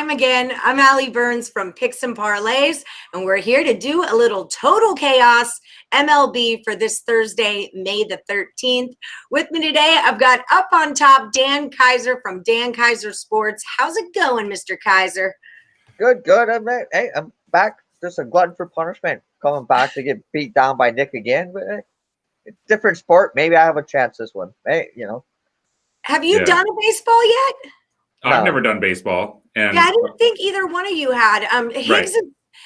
time again. I'm Allie Burns from Picks and Parlays, and we're here to do a little total chaos MLB for this Thursday, May the 13th. With me today, I've got up on top Dan Kaiser from Kaiser Sports. How's it going, Mr. Kaiser? Good. I'm back. Just a glutton for punishment. Coming back to get beat down by Nick again. But it's a different sport. Maybe I have a chance this one. Hey, Have you done a baseball yet? I've never done baseball. And I didn't think either one of you had. Right.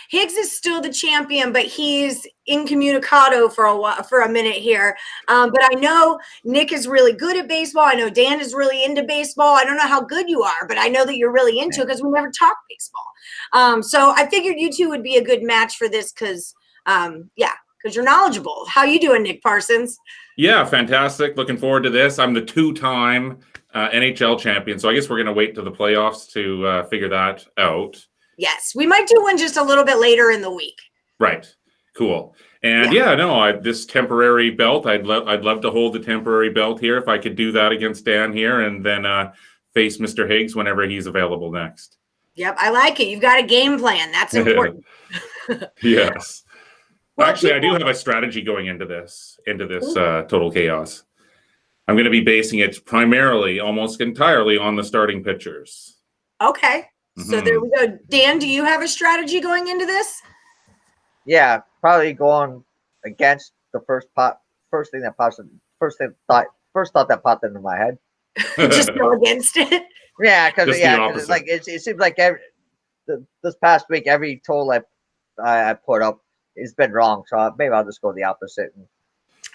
Higgs is still the champion, but he's incommunicado for a minute here. But I know Nick is really good at baseball. I know Dan is really into baseball. I don't know how good you are, but I know that you're really into it because we never talked baseball. So I figured you two would be a good match for this because you're knowledgeable. How you doing, Nick Parsons? Yeah, fantastic. Looking forward to this. I'm the two-time NHL champion, so I guess we're going to wait to the playoffs to figure that out. Yes, we might do one just a little bit later in the week. Right. Cool. And this temporary belt, I'd love to hold the temporary belt here if I could do that against Dan here and then face Mr. Higgs whenever he's available next. Yep, I like it. You've got a game plan. That's important. Yes. Well, actually, I do have a strategy going into this total chaos. I'm going to be basing it primarily, almost entirely, on the starting pitchers. Okay. So there we go. Dan, do you have a strategy going into this? Yeah, probably going against the first thought that popped into my head. Just go against it. Yeah, because it seems like this past week every total I put up has been wrong. So maybe I'll just go the opposite.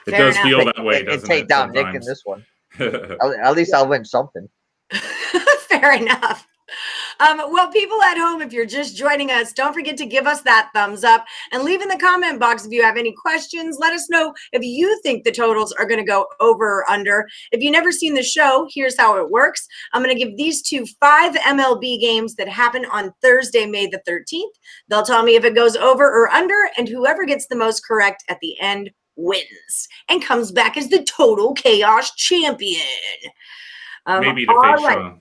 It does feel that way, doesn't it? And take down Nick in this one. At least I'll win something. Fair enough. Well, people at home, if you're just joining us, don't forget to give us that thumbs up and leave in the comment box if you have any questions. Let us know if you think the totals are going to go over or under. If you've never seen the show, here's how it works. I'm going to give these two 5 MLB games that happen on Thursday, May the 13th. They'll tell me if it goes over or under, and whoever gets the most correct at the end wins and comes back as the total chaos champion. Maybe to face Sean.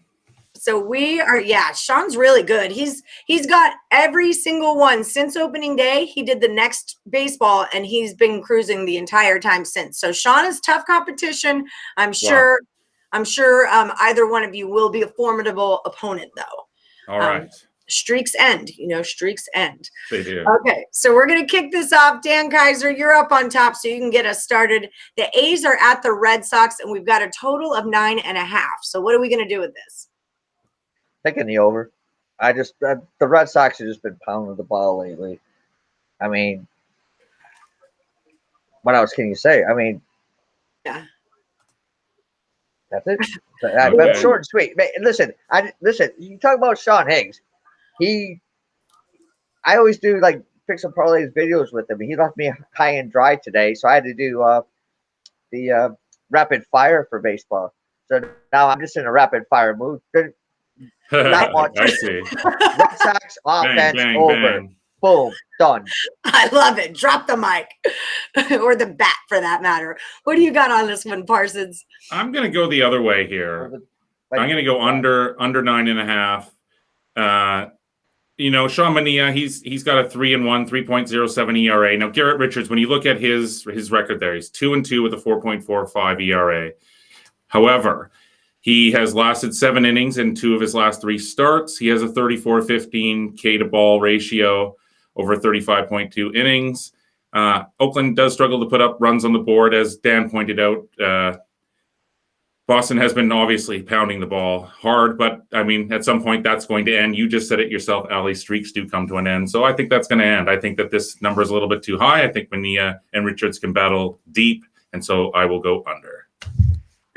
So we are, Sean's really good. He's got every single one since opening day. He did the next baseball, and he's been cruising the entire time since. So Sean is tough competition. I'm sure either one of you will be a formidable opponent, though. All right. Streaks end. Streaks end. They do. Okay, so we're going to kick this off. Dan Kaiser, you're up on top, so you can get us started. The A's are at the Red Sox, and we've got a total of 9.5. So what are we going to do with this? Taking the over. The Red Sox have just been pounding the ball lately. I mean, what else can you say? I mean, yeah, that's it. I'm short and sweet. Listen. You talk about Sean Higgs. I always do like Picks and Parlays videos with him. He left me high and dry today, so I had to do the rapid fire for baseball. So now I'm just in a rapid fire mood. Not much. I see. Red Sox offense bang, over. bang. Boom. Done. I love it. Drop the mic or the bat for that matter. What do you got on this one, Parsons? I'm going to go the other way here. I'm going to go under 9.5. Sean Mania, he's got a 3-1, 3.07 ERA. Now, Garrett Richards, when you look at his record there, he's 2-2 with a 4.45 ERA. However, he has lasted 7 innings in 2 of his last 3 starts. He has a 34-15 K to ball ratio over 35.2 innings. Oakland does struggle to put up runs on the board, as Dan pointed out. Boston has been obviously pounding the ball hard, but I mean, at some point that's going to end. You just said it yourself, Ali. Streaks do come to an end. So I think that's going to end. I think that this number is a little bit too high. I think Mania and Richards can battle deep. And so I will go under.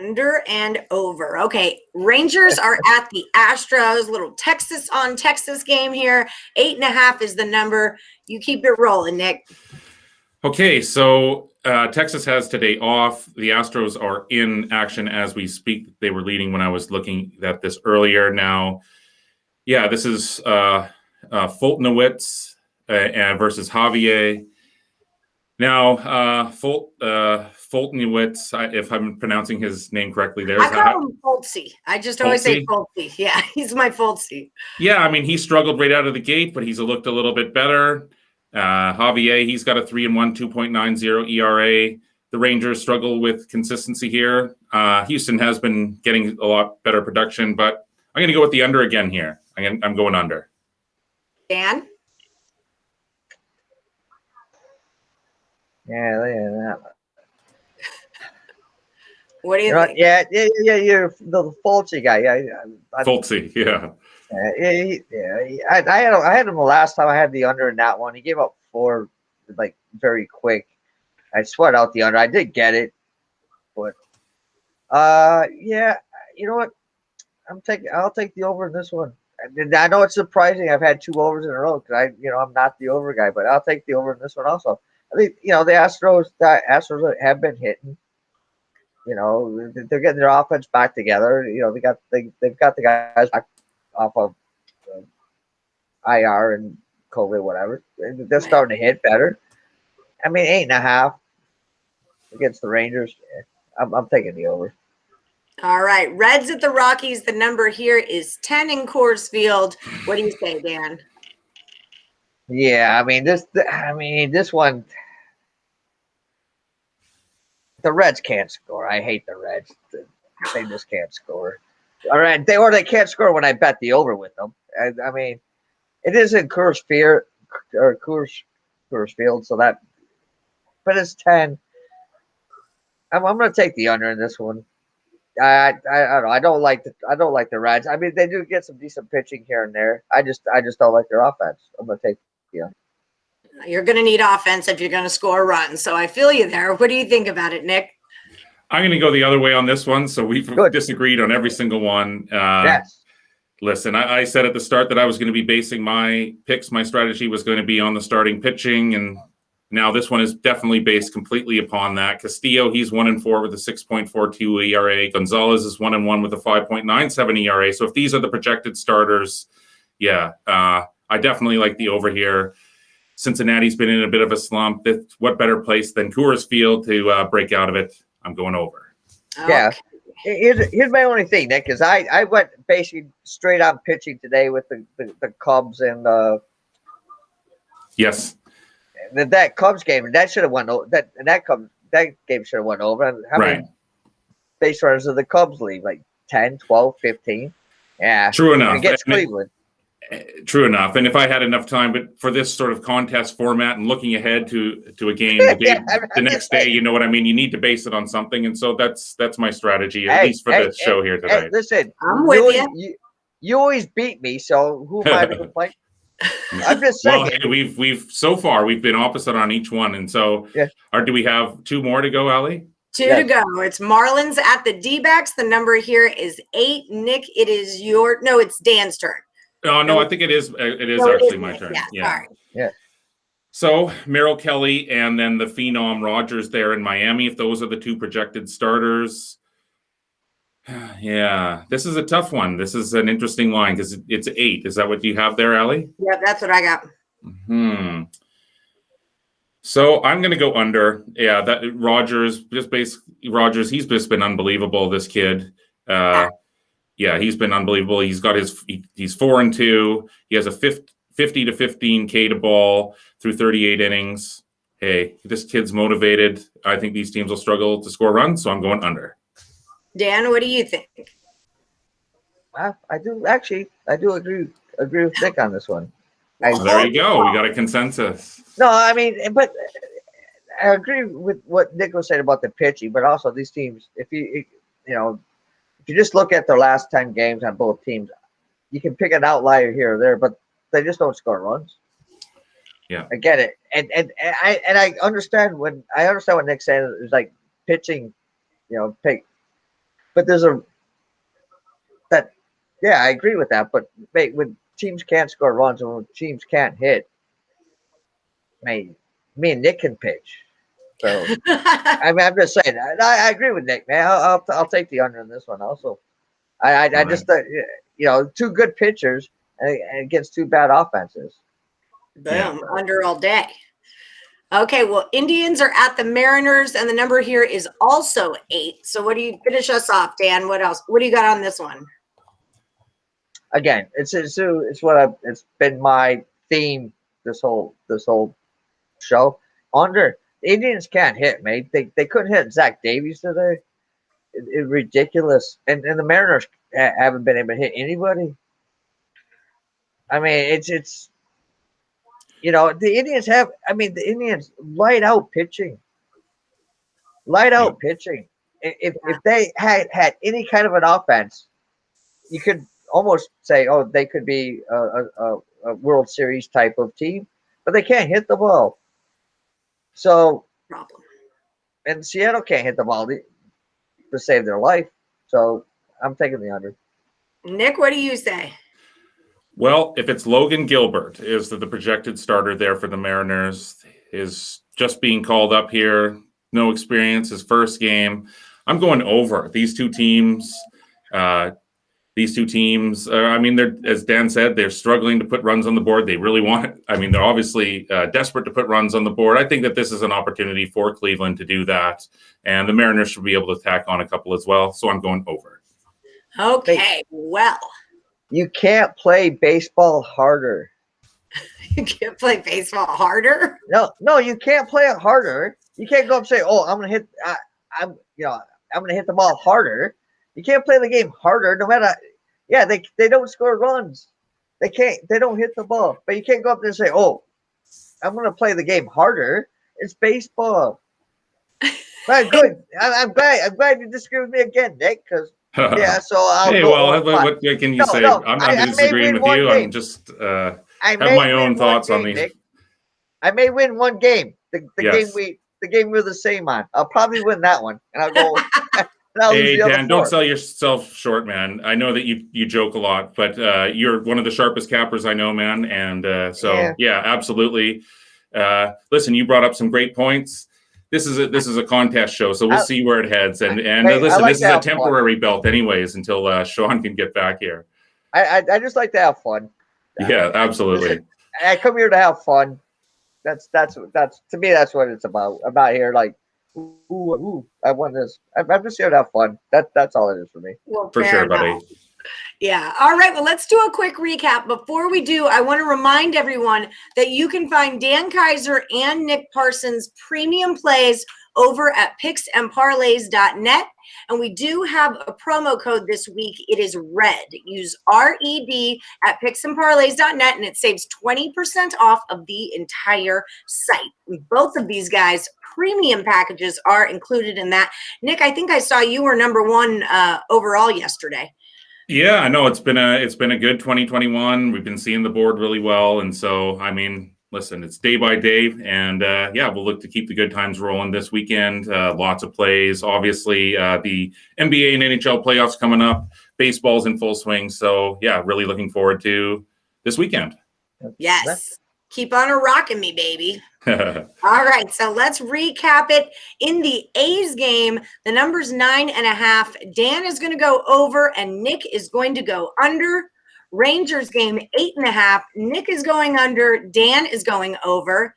Under and over. Okay, Rangers are at the Astros. Little Texas on Texas game here. 8.5 is the number. You keep it rolling, Nick. Okay, so Texas has today off. The Astros are in action as we speak. They were leading when I was looking at this earlier. Now, this is Fultonowitz versus Javier. Now, Fultonowitz, if I'm pronouncing his name correctly, I call him Foltzy. I just always say Foltzy. Yeah, he's my Foltzy. Yeah, I mean, he struggled right out of the gate, but he's looked a little bit better. Javier, he's got a 3-1, 2.90 ERA. The Rangers struggle with consistency here. Houston has been getting a lot better production, but I'm going to go with the under again here. I'm going under. Dan? Yeah. What do you think? Yeah. You're the Fultzy guy. Fultzy, yeah. I had him the last time I had the under in that one. He gave up 4 like very quick. I sweat out the under. I did get it, but yeah, you know what? I'll take the over in this one. I know it's surprising. I've had 2 overs in a row because I'm not the over guy, but I'll take the over in this one also. I think the Astros have been hitting. They're getting their offense back together. They've got the guys back off of IR and COVID, whatever. They're starting to hit better. I mean, 8.5 against the Rangers. I'm taking the over. All right, Reds at the Rockies. The number here is 10 in Coors Field. What do you say, Dan? Yeah, this one. The Reds can't score. I hate the Reds. They just can't score. All right, they can't score when I bet the over with them. I mean, it is in Coors Field, so that. But it's 10. I'm going to take the under in this one. I don't know. I don't like the Reds. I mean, they do get some decent pitching here and there. I just don't like their offense. I'm going to take the under. You're going to need offense if you're going to score runs. So I feel you there. What do you think about it, Nick? I'm going to go the other way on this one. So we've disagreed on every single one. Yes. Listen, I said at the start that I was going to be basing my picks. My strategy was going to be on the starting pitching. And now this one is definitely based completely upon that. Castillo, he's 1-4 with a 6.42 ERA. Gonzalez is 1-1 with a 5.97 ERA. So if these are the projected starters, yeah, I definitely like the over here. Cincinnati's been in a bit of a slump. What better place than Coors Field to break out of it? I'm going over. Okay. Yeah. Here's my only thing, Nick, because I went basically straight on pitching today with the Cubs and yes, that Cubs game, that should have won. That game should have won over. How many base runners of the Cubs leave? Like 10, 12, 15? Yeah. True enough. Against Cleveland. True enough. And if I had enough time, but for this sort of contest format and looking ahead to a game the next day, you know what I mean? You need to base it on something. And so that's my strategy, at least for the show here today. Listen, I'm with you. You always beat me, so who am I to complain? I'm just saying. Well, hey, we've so far we've been opposite on each one. And so do we have 2 more to go, Allie? 2 to go. It's Marlins at the D-backs. The number here is 8. Nick, it's Dan's turn. Oh, no, I think it is. It is actually my turn. Yeah. Sorry. Yeah. So Merrill Kelly and then the phenom Rogers there in Miami. If those are the 2 projected starters, yeah, this is a tough one. This is an interesting line because it's 8. Is that what you have there, Allie? Yeah, that's what I got. So I'm going to go under. Yeah, that Rogers, he's just been unbelievable. This kid. Yeah, he's been unbelievable. He's 4-2. He has a 50 to 15 K to ball through 38 innings. Hey, this kid's motivated. I think these teams will struggle to score runs, so I'm going under. Dan, what do you think? I do agree with Nick on this one. There you go. We got a consensus. No, I mean, but I agree with what Nick was saying about the pitching, but also these teams, if you just look at their last 10 games on both teams, you can pick an outlier here or there, but they just don't score runs. Yeah, I get it, and I understand what Nick's saying. It's like pitching, pick, but I agree with that. But when teams can't score runs and when teams can't hit, me and Nick can pitch. So I'm just saying. I agree with Nick, man. I'll take the under in this one also. I just 2 good pitchers against 2 bad offenses. Boom, under all day. Okay, well, Indians are at the Mariners, and the number here is also 8. So what do you finish us off, Dan? What else? What do you got on this one? Again, it's been my theme this whole show. Under the Indians can't hit, mate. They couldn't hit Zach Davies today. It's ridiculous. And the Mariners haven't been able to hit anybody. I mean, it's the Indians have. I mean, the Indians light out pitching. If they had any kind of an offense, you could almost say, oh, they could be a World Series type of team, but they can't hit the ball. So, Problem. and Seattle can't hit the ball to save their life. So I'm taking the under. Nick, what do you say? Well, if it's Logan Gilbert is the projected starter there for the Mariners, is just being called up here, no experience, his first game. I'm going over. These two teams, I mean, they're, as Dan said, they're struggling to put runs on the board. They really want it. I mean, they're obviously desperate to put runs on the board. I think that this is an opportunity for Cleveland to do that, and the Mariners should be able to tack on a couple as well. So I'm going over. Okay, well. You can't play baseball harder. You can't play baseball harder? No, you can't play it harder. You can't go up and say, "Oh, I'm gonna hit. I'm gonna hit the ball harder." You can't play the game harder, no matter. Yeah, they don't score runs. They don't hit the ball. But you can't go up there and say, "Oh, I'm gonna play the game harder." It's baseball. Right, good. I'm glad you disagree with me again, Nick. Because yeah, so I'll hey, well, what can you say? No, I'm not disagreeing with you. I'm just have my own thoughts on these. Nick. I may win one game. The Yes. game we're the same on. I'll probably win that one, and I'll go. Hey, Dan, don't sell yourself short, man. I know that you joke a lot, but you're one of the sharpest cappers I know, man. And so, yeah, absolutely. Listen, you brought up some great points. This is a contest show, so we'll see where it heads. And listen, this is a temporary belt, anyways, until Sean can get back here. I just like to have fun. Yeah, absolutely. I come here to have fun. That's to me. That's what it's about. I'm not here like, ooh, I won this. I'm just here to have fun. That's all it is for me. Well, For sure, buddy. Yeah. All right. Well, let's do a quick recap. Before we do, I want to remind everyone that you can find Dan Kaiser and Nick Parsons' premium plays over at picksandparlays.net. And we do have a promo code this week. It is RED. Use RED at picksandparlays.net, and it saves 20% off of the entire site. Both of these guys' premium packages are included in that. Nick, I think I saw you were number 1 overall yesterday. Yeah, I know it's been a good 2021. We've been seeing the board really well, and so I mean, listen, it's day by day, and yeah, we'll look to keep the good times rolling this weekend. Lots of plays, obviously. The NBA and NHL playoffs coming up. Baseball's in full swing, so yeah, really looking forward to this weekend. Yes. Keep on rocking me, baby. All right, so let's recap it. In the A's game, the number's 9.5. Dan is going to go over, and Nick is going to go under. Rangers game, 8.5. Nick is going under. Dan is going over.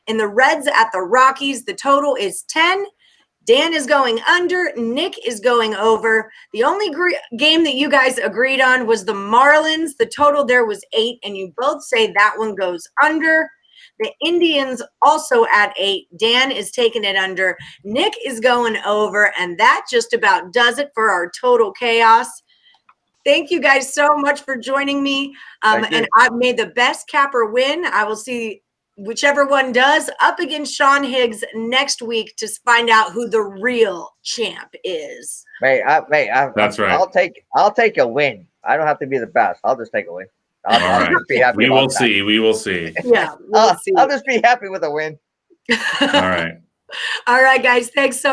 In the Reds at the Rockies, the total is 10. Dan is going under. Nick is going over. The only game that you guys agreed on was the Marlins. The total there was 8, and you both say that one goes under. The Indians also at 8. Dan is taking it under. Nick is going over, and that just about does it for our total chaos. Thank you guys so much for joining me. And I've made the best capper win. I will see whichever one does up against Sean Higgs next week to find out who the real champ is. That's right. I'll take a win. I don't have to be the best. I'll just take a win. I'll just be happy. We will see. We will see. Yeah, I'll just be happy with a win. All right. All right, guys. Thanks so much.